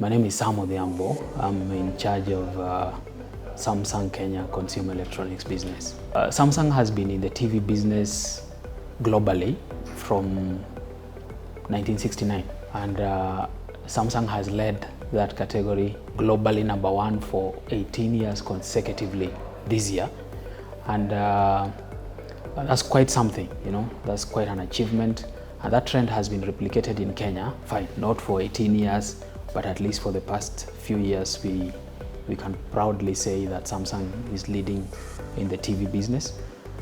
My name is Sam Odhiambo. I'm in charge of Samsung Kenya consumer electronics business. Samsung has been in the TV business globally from 1969, and Samsung has led that category globally #1 for 18 years consecutively this year, and that's quite something, that's quite an achievement, and that trend has been replicated in Kenya. Fine, not for 18 years, but at least for the past few years, we can proudly say that Samsung is leading in the TV business.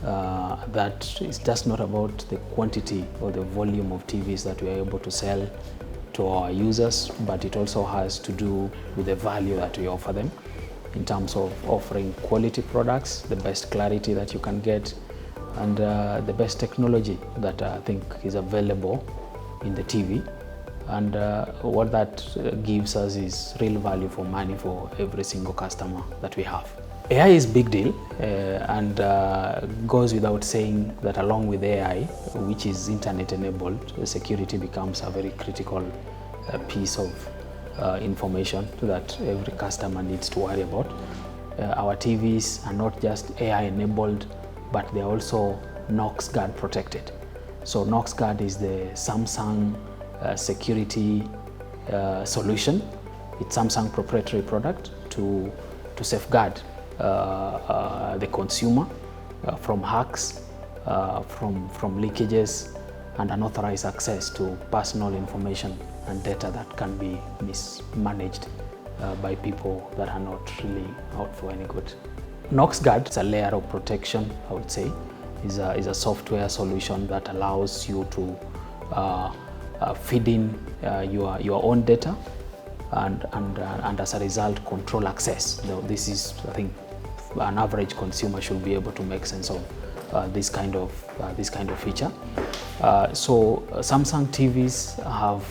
That is just not about the quantity or the volume of TVs that we are able to sell to our users, but it also has to do with the value that we offer them in terms of offering quality products, the best clarity that you can get, and the best technology that I think is available in the TV. And what that gives us is real value for money for every single customer that we have. AI is a big deal, and goes without saying that along with AI, which is internet enabled, security becomes a very critical piece of information that every customer needs to worry about. Our TVs are not just AI enabled, but they're also Knox Guard protected. So Knox Guard is the Samsung security solution. It's Samsung proprietary product to safeguard the consumer from hacks, from leakages, and unauthorized access to personal information and data that can be mismanaged by people that are not really out for any good. Knox Guard is a layer of protection, I would say. Is a software solution that allows you to feed in your own data and as a result control access. This is, I think, an average consumer should be able to make sense of this kind of feature. So Samsung TVs have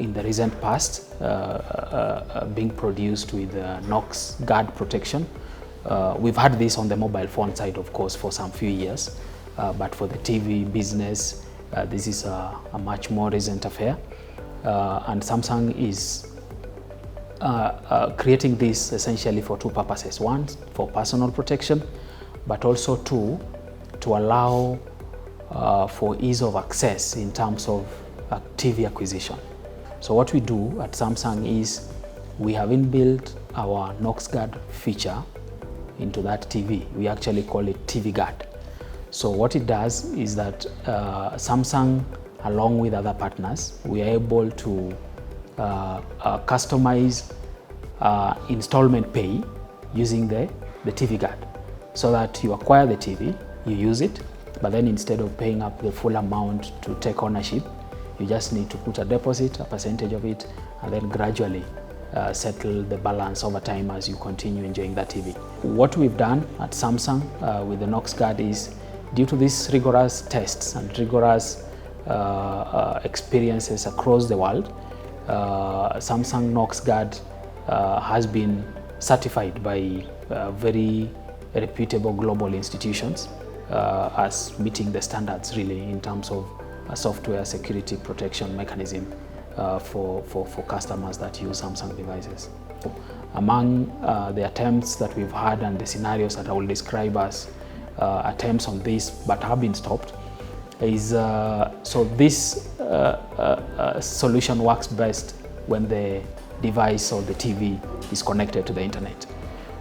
in the recent past being produced with Knox Guard protection. We've had this on the mobile phone side, of course, for some few years, but for the TV business, this is a much more recent affair, and Samsung is creating this essentially for two purposes. One, for personal protection, but also two, to allow for ease of access in terms of TV acquisition. So what we do at Samsung is we have inbuilt our Knox Guard feature into that TV. We actually call it TV Guard. So what it does is that Samsung, along with other partners, we are able to customize installment pay using the TV Guard, so that you acquire the TV, you use it, but then instead of paying up the full amount to take ownership, you just need to put a deposit, a percentage of it, and then gradually settle the balance over time as you continue enjoying that TV. What we've done at Samsung with the Knox Guard is, due to these rigorous tests and rigorous experiences across the world, Samsung Knox Guard has been certified by very reputable global institutions as meeting the standards really in terms of a software security protection mechanism for customers that use Samsung devices. Among the attempts that we've had and the scenarios that I will describe as attempts on this but have been stopped is, so this solution works best when the device or the TV is connected to the internet.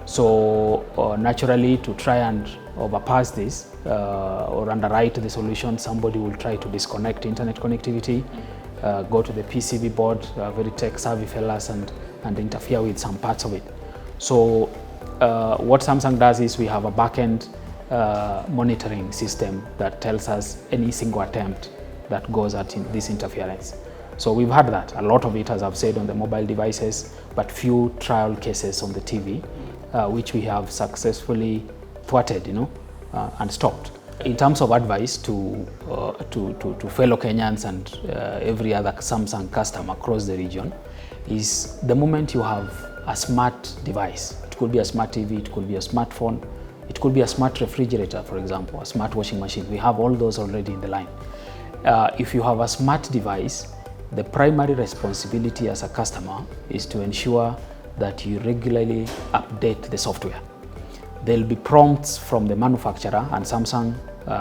So naturally, to try and overpass this or underwrite the solution, somebody will try to disconnect internet connectivity, go to the PCB board, very tech-savvy fellas, and interfere with some parts of it. So what Samsung does is we have a back-end monitoring system that tells us any single attempt that goes at this interference. So we've had that. A lot of it, as I've said, on the mobile devices, but few trial cases on the TV, which we have successfully thwarted, and stopped. In terms of advice to fellow Kenyans and every other Samsung customer across the region, is the moment you have a smart device, it could be a smart TV, it could be a smartphone, it could be a smart refrigerator, for example, a smart washing machine. We have all those already in the line. If you have a smart device, the primary responsibility as a customer is to ensure that you regularly update the software. There'll be prompts from the manufacturer, and Samsung,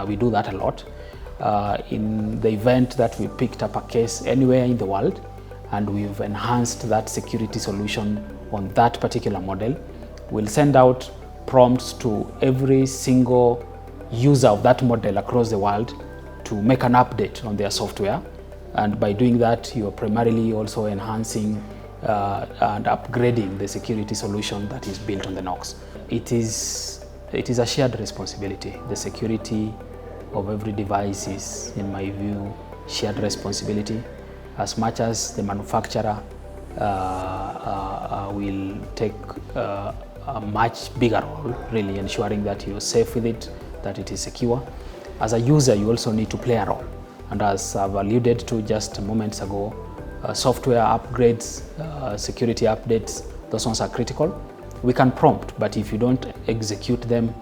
we do that a lot. In the event that we picked up a case anywhere in the world and we've enhanced that security solution on that particular model, we'll send out prompts to every single user of that model across the world to make an update on their software. And by doing that, you are primarily also enhancing and upgrading the security solution that is built on the Knox. It is a shared responsibility. The security of every device is, in my view, shared responsibility. As much as the manufacturer will take a much bigger role, really ensuring that you're safe with it, that it is secure. As a user, you also need to play a role. And as I've alluded to just moments ago, software upgrades, security updates, those ones are critical. We can prompt, but if you don't execute them,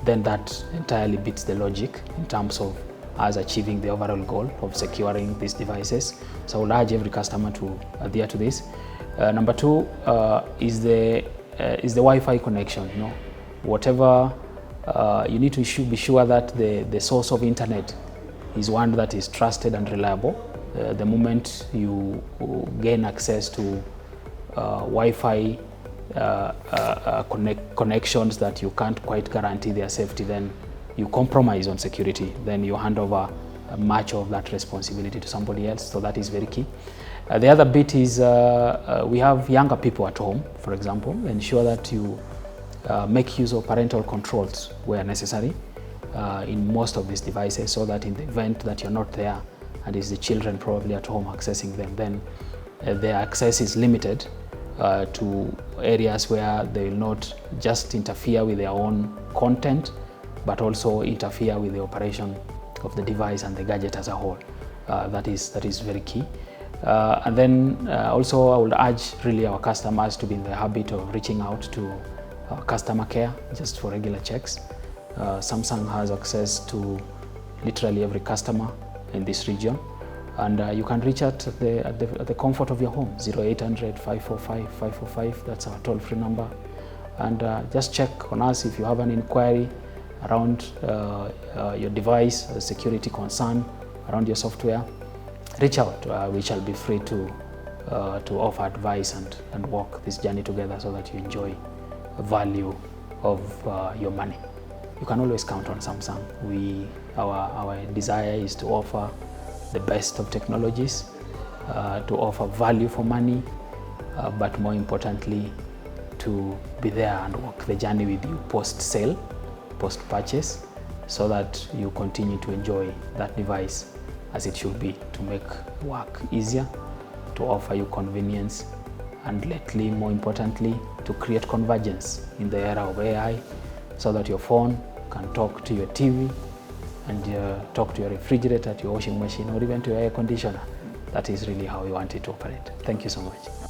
then that entirely beats the logic in terms of us achieving the overall goal of securing these devices. So I would urge every customer to adhere to this. Number two is the Wi-Fi connection. You know, whatever you need to be sure that the source of internet is one that is trusted and reliable. The moment you gain access to Wi-Fi connections that you can't quite guarantee their safety, then you compromise on security. Then you hand over much of that responsibility to somebody else. So that is very key. The other bit is we have younger people at home, for example. Ensure that you make use of parental controls where necessary in most of these devices, so that in the event that you're not there and it's the children probably at home accessing them, then their access is limited to areas where they will not just interfere with their own content, but also interfere with the operation of the device and the gadget as a whole. That is very key. And then also I would urge really our customers to be in the habit of reaching out to our customer care just for regular checks. Samsung has access to literally every customer in this region, and you can reach out at the comfort of your home. 0800 545 545, that's our toll-free number. And just check on us if you have an inquiry around your device, a security concern around your software. Reach out. We shall be free to offer advice and walk this journey together so that you enjoy the value of your money. You can always count on Samsung. Our desire is to offer the best of technologies, to offer value for money, but more importantly, to be there and walk the journey with you post-sale, post-purchase, so that you continue to enjoy that device as it should be, to make work easier, to offer you convenience, and lately, more importantly, to create convergence in the era of AI, so that your phone can talk to your TV and talk to your refrigerator, to your washing machine, or even to your air conditioner. That is really how we want it to operate. Thank you so much.